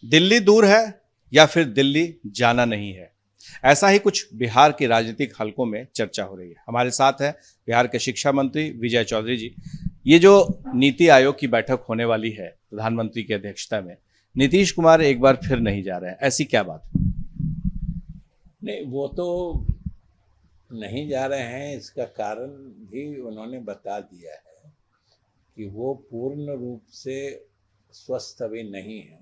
दिल्ली दूर है या फिर दिल्ली जाना नहीं है, ऐसा ही कुछ बिहार के राजनीतिक हलकों में चर्चा हो रही है। हमारे साथ है बिहार के शिक्षा मंत्री विजय चौधरी जी। ये जो नीति आयोग की बैठक होने वाली है प्रधानमंत्री की अध्यक्षता में, नीतीश कुमार एक बार फिर नहीं जा रहे हैं, ऐसी क्या बात? नहीं, वो तो नहीं जा रहे हैं। इसका कारण भी उन्होंने बता दिया है कि वो पूर्ण रूप से स्वस्थ अभी नहीं है।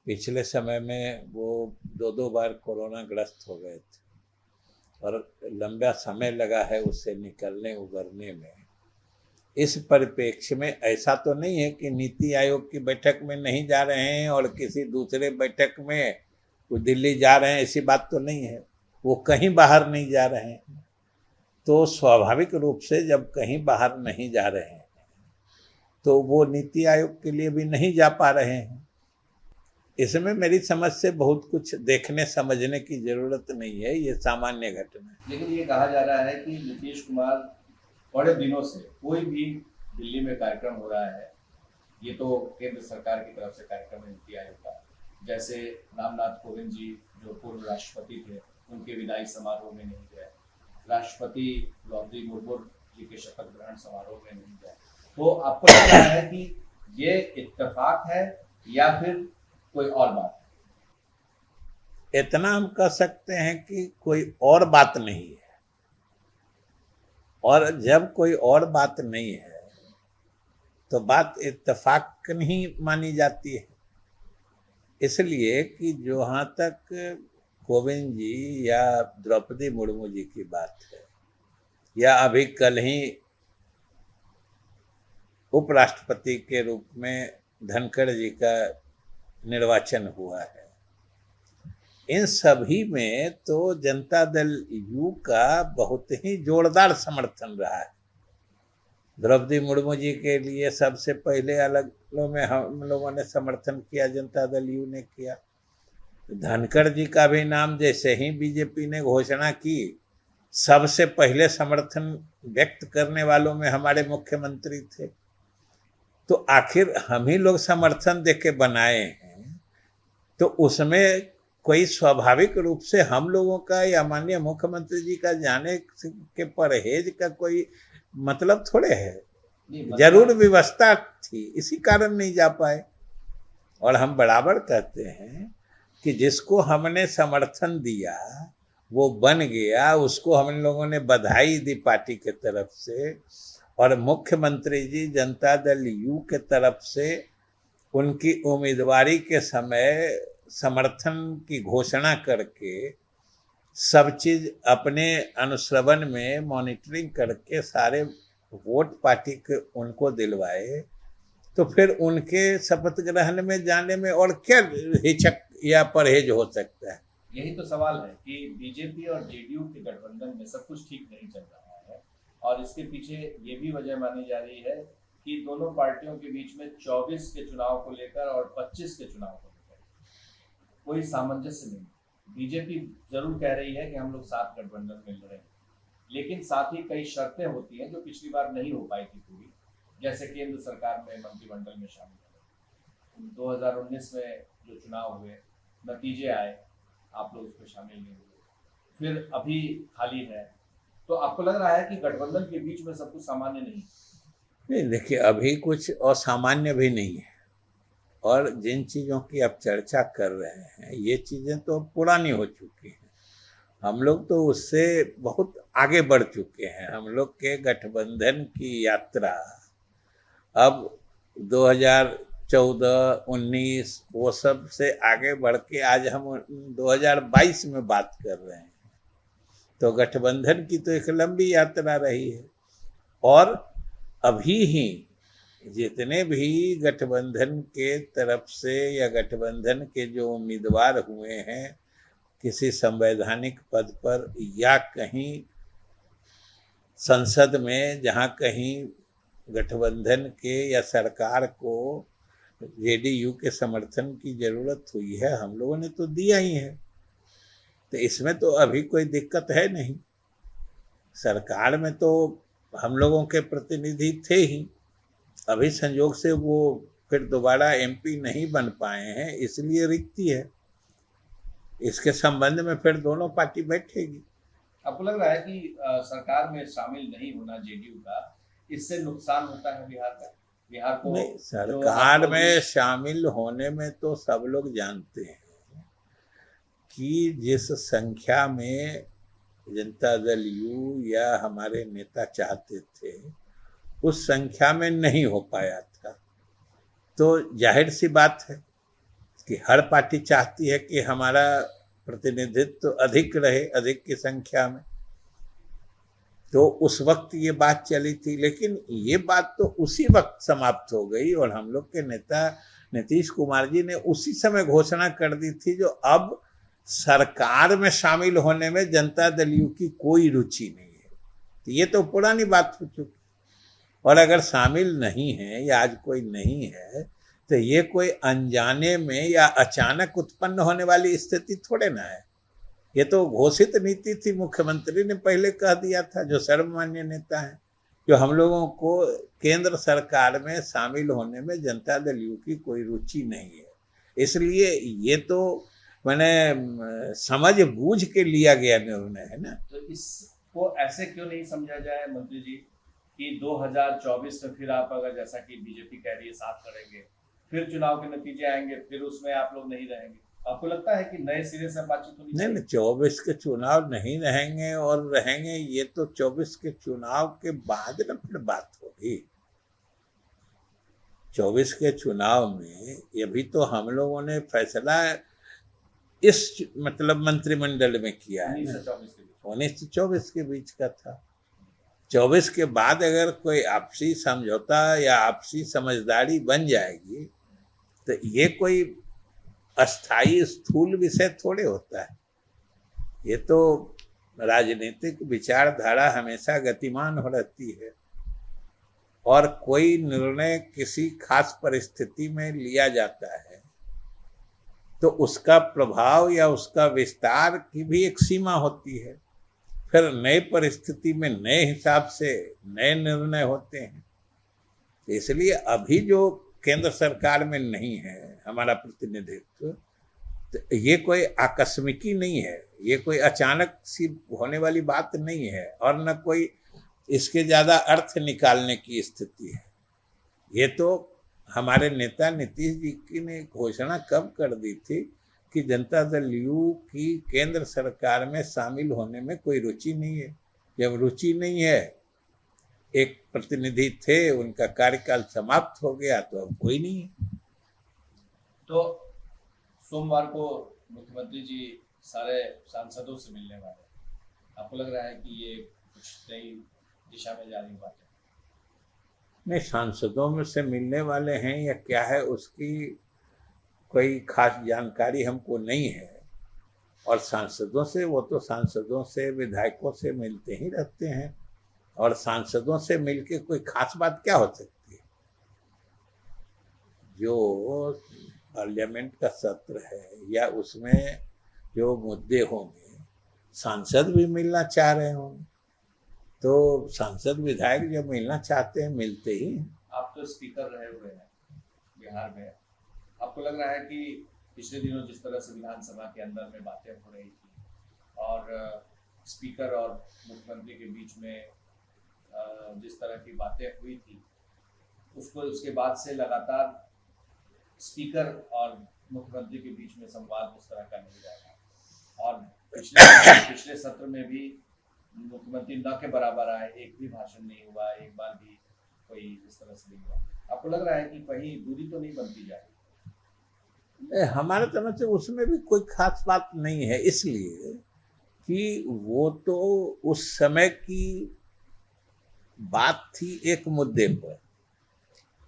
पिछले समय में वो दो दो बार कोरोना ग्रस्त हो गए थे और लंबा समय लगा है उससे निकलने उबरने में। इस परिप्रेक्ष्य में ऐसा तो नहीं है कि नीति आयोग की बैठक में नहीं जा रहे हैं और किसी दूसरे बैठक में वो दिल्ली जा रहे हैं, ऐसी बात तो नहीं है। वो कहीं बाहर नहीं जा रहे हैं, तो स्वाभाविक रूप से जब कहीं बाहर नहीं जा रहे हैं तो वो नीति आयोग के लिए भी नहीं जा पा रहे हैं। इसमें मेरी समझ से बहुत कुछ देखने समझने की जरूरत नहीं है, ये सामान्य घटना है। लेकिन ये कहा जा रहा है कि नीतीश कुमार बड़े दिनों से कोई भी दिल्ली में कार्यक्रम हो रहा है, ये तो केंद्र सरकार की तरफ से कार्यक्रम है नीति आयोग का, जैसे रामनाथ कोविंद जी जो पूर्व राष्ट्रपति थे उनके विदाई समारोह में नहीं गए, राष्ट्रपति द्रौपदी मुर्मू जी के शपथ ग्रहण समारोह में नहीं गए। तो आपको लग रहा है कि ये इत्तेफाक है या फिर कोई और बात है? इतना हम कह सकते हैं कि कोई और बात नहीं है, और जब कोई और बात नहीं है तो बात इत्तेफाक नहीं मानी जाती है। इसलिए कि जहाँ तक कोविंद जी या द्रौपदी मुर्मू जी की बात है, या अभी कल ही उपराष्ट्रपति के रूप में धनखड़ जी का निर्वाचन हुआ है, इन सभी में तो जनता दल यू का बहुत ही जोरदार समर्थन रहा है। द्रौपदी मुर्मू जी के लिए सबसे पहले अलग में हम लोगों ने समर्थन किया, जनता दल यू ने किया। धनखड़ जी का भी नाम जैसे ही बीजेपी ने घोषणा की, सबसे पहले समर्थन व्यक्त करने वालों में हमारे मुख्यमंत्री थे। तो आखिर हम ही लोग समर्थन देके बनाए हैं, तो उसमें कोई स्वाभाविक रूप से हम लोगों का या माननीय मुख्यमंत्री जी का जाने के परहेज का कोई मतलब थोड़े है। जरूर व्यवस्था थी, इसी कारण नहीं जा पाए। और हम बराबर कहते हैं कि जिसको हमने समर्थन दिया वो बन गया, उसको हम लोगों ने बधाई दी पार्टी के तरफ से, और मुख्यमंत्री जी जनता दल यू के तरफ से उनकी उम्मीदवारी के समय समर्थन की घोषणा करके सब चीज़ अपने अनुश्रवण में मॉनिटरिंग करके सारे वोट पार्टी के उनको दिलवाए। तो फिर उनके शपथ ग्रहण में जाने में और क्या हिचक या परहेज हो सकता है? यही तो सवाल है कि बीजेपी और जेडीयू के गठबंधन में सब कुछ ठीक नहीं चल रहा है, और इसके पीछे ये भी वजह मानी जा रही है कि दोनों पार्टियों के बीच में 24 के चुनाव को लेकर और 25 के चुनाव को लेकर कोई सामंजस्य नहीं। बीजेपी जरूर कह रही है कि हम लोग साथ गठबंधन में लड़ेंगे, लेकिन साथ ही कई शर्तें होती हैं जो पिछली बार नहीं हो पाई थी पूरी, जैसे केंद्र सरकार में मंत्रिमंडल में शामिल है। 2019 में जो चुनाव हुए, नतीजे आए, आप लोग उसमें शामिल नहीं हुए, फिर अभी खाली है। तो आपको लग रहा है कि गठबंधन के बीच में सब कुछ सामान्य नहीं? देखिए, अभी कुछ असामान्य भी नहीं है, और जिन चीज़ों की आप चर्चा कर रहे हैं ये चीज़ें तो पुरानी हो चुकी हैं। हम लोग तो उससे बहुत आगे बढ़ चुके हैं। हम लोग के गठबंधन की यात्रा अब 2014, 19 वो सब से आगे बढ़ के आज हम 2022 में बात कर रहे हैं। तो गठबंधन की तो एक लंबी यात्रा रही है, और अभी ही जितने भी गठबंधन के तरफ से या गठबंधन के जो उम्मीदवार हुए हैं किसी संवैधानिक पद पर या कहीं संसद में, जहाँ कहीं गठबंधन के या सरकार को जेडीयू के समर्थन की जरूरत हुई है, हम लोगों ने तो दिया ही है। तो इसमें तो अभी कोई दिक्कत है नहीं। सरकार में तो हम लोगों के प्रतिनिधि थे ही, अभी संयोग से वो फिर दोबारा एमपी नहीं बन पाए हैं, इसलिए रिक्ति है। इसके संबंध में फिर दोनों पार्टी बैठेगी। आपको लग रहा है कि सरकार में शामिल नहीं होना जेडीयू का, इससे नुकसान होता है बिहार का? बिहार को नहीं, जो सरकार आपको में शामिल होने में तो सब लोग जानते हैं कि जिस संख्या में जनता दल यू या हमारे नेता चाहते थे, उस संख्या में नहीं हो पाया था। तो जाहिर सी बात है कि हर पार्टी चाहती है कि हमारा प्रतिनिधित्व तो अधिक रहे, अधिक की संख्या में। तो उस वक्त ये बात चली थी, लेकिन ये बात तो उसी वक्त समाप्त हो गई और हम लोग के नेता नीतीश कुमार जी ने उसी समय घोषणा कर दी थी जो अब सरकार में शामिल होने में जनता दल यू की कोई रुचि नहीं है। तो ये तो पुरानी बात हो चुकी। और अगर शामिल नहीं है या आज कोई नहीं है तो ये कोई अनजाने में या अचानक उत्पन्न होने वाली स्थिति थोड़े ना है। ये तो घोषित नीति थी, मुख्यमंत्री ने पहले कह दिया था, जो सर्वमान्य नेता है, जो हम लोगों को केंद्र सरकार में शामिल होने में जनता दल यू की कोई रुचि नहीं है। इसलिए ये तो मैंने समझ बूझ के लिया गया निर्णय है ना। तो इसको ऐसे क्यों नहीं समझा जाए मंत्री जी कि 2024 में फिर आप अगर जैसा कि बीजेपी कह रही है साथ करेंगे, फिर चुनाव के नतीजे आएंगे, फिर उसमें आप लोग नहीं रहेंगे? आपको लगता है कि नए सिरे से बातचीत होनी चाहिए? नहीं, 24 के चुनाव नहीं रहेंगे, और रहेंगे ये तो 24 के चुनाव के बाद ना फिर बात होगी। 24 के चुनाव में ये भी तो हम लोगों ने फैसला इस मतलब मंत्रिमंडल में किया है, 19 से 24 के बीच का था। 24 के बाद अगर कोई आपसी समझौता या आपसी समझदारी बन जाएगी तो ये कोई अस्थाई स्थूल विषय थोड़े होता है। ये तो राजनीतिक विचारधारा हमेशा गतिमान हो रहती है, और कोई निर्णय किसी खास परिस्थिति में लिया जाता है तो उसका प्रभाव या उसका विस्तार की भी एक सीमा होती है। फिर नई परिस्थिति में नए हिसाब से नए निर्णय होते हैं। इसलिए अभी जो केंद्र सरकार में नहीं है हमारा प्रतिनिधित्व, तो ये कोई आकस्मिकी नहीं है, ये कोई अचानक सी होने वाली बात नहीं है, और न कोई इसके ज़्यादा अर्थ निकालने की स्थिति है। ये तो हमारे नेता नीतीश जी की ने घोषणा कब कर दी थी कि जनता दल यू की केंद्र सरकार में शामिल होने में कोई रुचि नहीं है। जब रुचि नहीं है, एक प्रतिनिधि थे, उनका कार्यकाल समाप्त हो गया, तो अब कोई नहीं है। तो सोमवार को मुख्यमंत्री जी सारे सांसदों से मिलने वाले, आपको लग रहा है कि ये कुछ नई दिशा में जा रही बात है? नहीं, सांसदों में से मिलने वाले हैं या क्या है उसकी कोई खास जानकारी हमको नहीं है। और सांसदों से, वो तो सांसदों से विधायकों से मिलते ही रहते हैं, और सांसदों से मिलके कोई खास बात क्या हो सकती है। जो पार्लियामेंट का सत्र है या उसमें जो मुद्दे होंगे, सांसद भी मिलना चाह रहे होंगे, तो सांसद विधायक जब मिलना चाहते हैं मिलते ही। आप तो स्पीकर रहे हुए हैं बिहार में, आपको लग रहा है कि पिछले दिनों जिस तरह से विधानसभा के अंदर में बातें हो रही थी और स्पीकर और मुख्यमंत्री के बीच में जिस तरह की बातें हुई थी, उसको उसके बाद से लगातार स्पीकर और मुख्यमंत्री के बीच में संवाद उस तरह का नहीं रहा, और पिछले सत्र में भी मुख्यमंत्री न के बराबर आए, एक भी भाषण नहीं हुआ, एक बार भी कोई इस तरह से नहीं हुआ। आपको लग रहा है कि कहीं दूरी तो नहीं बनती जा रही? हमारे तरफ से उसमें भी कोई खास बात नहीं है, इसलिए कि वो तो उस समय की बात थी एक मुद्दे पर,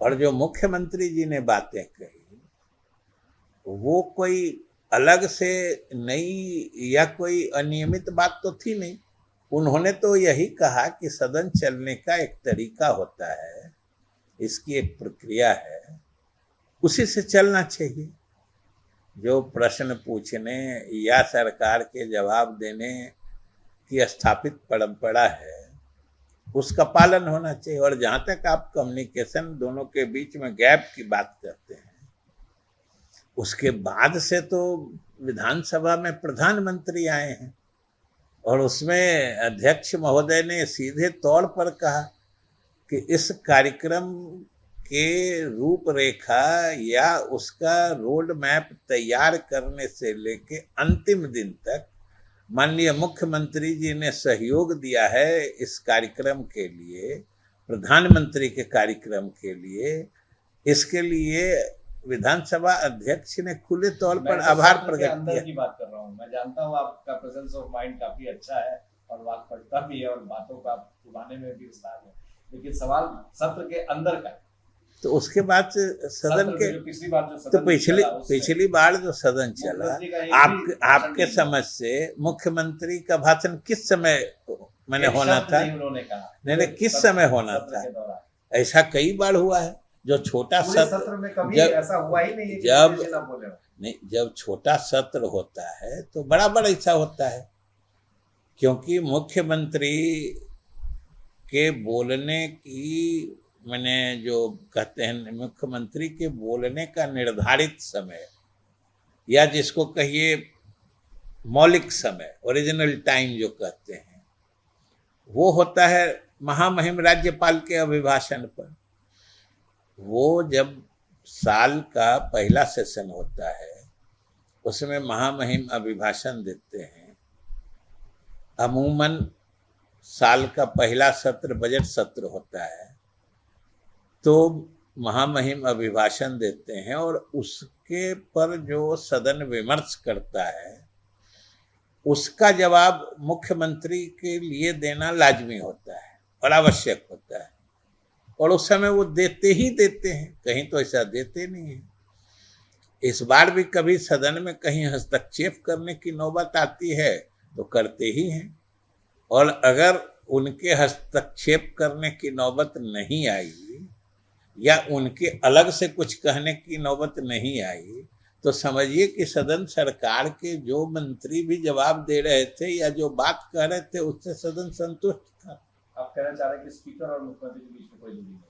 और जो मुख्यमंत्री जी ने बातें कही वो कोई अलग से नई या कोई अनियमित बात तो थी नहीं। उन्होंने तो यही कहा कि सदन चलने का एक तरीका होता है, इसकी एक प्रक्रिया है, उसी से चलना चाहिए। जो प्रश्न पूछने या सरकार के जवाब देने की स्थापित परंपरा है, उसका पालन होना चाहिए। और जहां तक आप कम्युनिकेशन दोनों के बीच में गैप की बात करते हैं, उसके बाद से तो विधानसभा में प्रधानमंत्री आए हैं और उसमें अध्यक्ष महोदय ने सीधे तौर पर कहा कि इस कार्यक्रम के रूपरेखा या उसका रोड मैप तैयार करने से लेके अंतिम दिन तक माननीय मुख्यमंत्री जी ने सहयोग दिया है इस कार्यक्रम के लिए, प्रधानमंत्री के कार्यक्रम के लिए। इसके लिए विधानसभा अध्यक्ष ने खुले तौर पर आभार प्रकट किया। की बात कर रहा हूँ, मैं जानता हूँ आपका प्रेजेंस ऑफ माइंड काफी अच्छा है और बात पढ़ता भी है और बातों का घुमाने में भी विस्तार है, लेकिन सवाल सत्र के अंदर का। तो उसके बाद सदन के पिछली बार जो तो पिछली बार जो सदन चला, आपके समझ से मुख्यमंत्री का भाषण किस समय मैंने होना था? उन्होंने कहा नहीं, किस समय होना था? ऐसा कई बार हुआ है। जो छोटा सत्र में कभी ऐसा हुआ ही नहीं है जब छोटा सत्र होता है तो बराबर ऐसा होता है, क्योंकि मुख्यमंत्री के बोलने की मैंने जो कहते हैं मुख्यमंत्री के बोलने का निर्धारित समय या जिसको कहिए मौलिक समय, ओरिजिनल टाइम जो कहते हैं, वो होता है महामहिम राज्यपाल के अभिभाषण पर। वो जब साल का पहला सेशन होता है उसमें महामहिम अभिभाषण देते हैं। अमूमन साल का पहला सत्र बजट सत्र होता है, तो महामहिम अभिभाषण देते हैं और उसके पर जो सदन विमर्श करता है उसका जवाब मुख्यमंत्री के लिए देना लाजमी होता है और आवश्यक होता है, और उस समय वो देते ही देते हैं, कहीं तो ऐसा देते नहीं है। इस बार भी कभी सदन में कहीं हस्तक्षेप करने की नौबत आती है तो करते ही हैं, और अगर उनके हस्तक्षेप करने की नौबत नहीं आई या उनके अलग से कुछ कहने की नौबत नहीं आई तो समझिए कि सदन सरकार के जो मंत्री भी जवाब दे रहे थे या जो बात कह रहे थे उससे सदन संतुष्ट था। आप कहना चाह रहे हैं कि स्पीकर और मुख्यमंत्री के बीच में कोई दूरी नहीं है?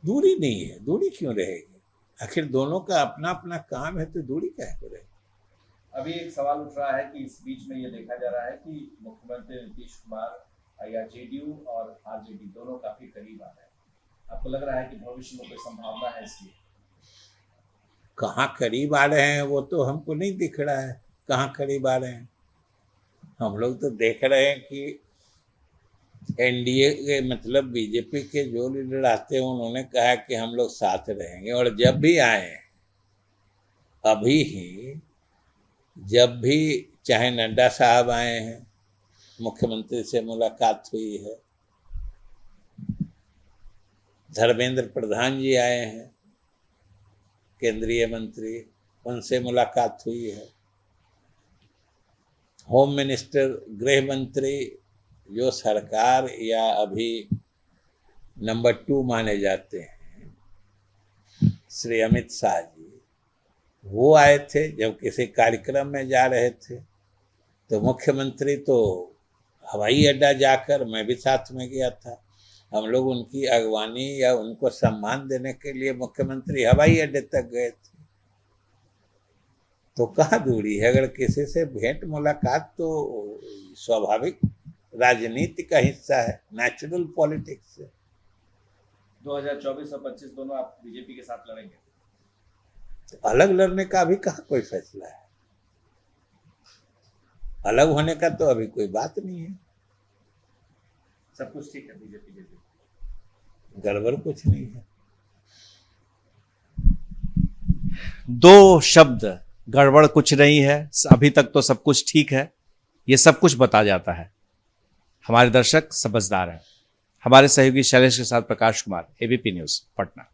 दूरी नहीं है। दूरी क्यों रहेगी? आखिर दोनों का अपना अपना काम है, तो दूरी काहे को रहेगी? अभी एक सवाल उठ रहा है कि इस बीच में ये देखा जा रहा है कि मुख्यमंत्री नीतीश कुमार या जेडीयू और आरजेडी दोनों काफी करीब आ रहे हैं। आपको लग रहा है कि भविष्य में कोई संभावना है इसकी? कहाँ करीब आ रहे हैं वो तो हमको नहीं दिख रहा है। कहाँ करीब आ रहे हैं? हम लोग तो देख रहे हैं कि एनडीए के मतलब बीजेपी के जो लीडर आते हैं उन्होंने कहा कि हम लोग साथ रहेंगे, और जब भी आए अभी ही जब भी चाहे नड्डा साहब आए हैं, मुख्यमंत्री से मुलाकात हुई है, धर्मेंद्र प्रधान जी आए हैं केंद्रीय मंत्री, उनसे मुलाकात हुई है। होम मिनिस्टर, गृह मंत्री जो सरकार या अभी नंबर 2 माने जाते हैं, श्री अमित शाह जी, वो आए थे। जब किसी कार्यक्रम में जा रहे थे तो मुख्यमंत्री तो हवाई अड्डा जाकर, मैं भी साथ में गया था, हम लोग उनकी अगवानी या उनको सम्मान देने के लिए मुख्यमंत्री हवाई अड्डे तक गए थे। तो कहाँ दूरी है? अगर किसी से भेंट मुलाकात तो स्वाभाविक राजनीति का हिस्सा है, नेचुरल पॉलिटिक्स है। 2024 और 25 दोनों आप बीजेपी के साथ लड़ेंगे? अलग लड़ने का अभी कहाँ कोई फैसला है। अलग होने का तो अभी कोई बात नहीं है। सब कुछ ठीक है बीजेपी के लिए? गड़बड़ कुछ नहीं है। 2 शब्द, गड़बड़ कुछ नहीं है, अभी तक तो सब कुछ ठीक है, ये सब कुछ बता जाता है। हमारे दर्शक समझदार हैं। हमारे सहयोगी शैलेश के साथ प्रकाश कुमार, एबीपी न्यूज़, पटना।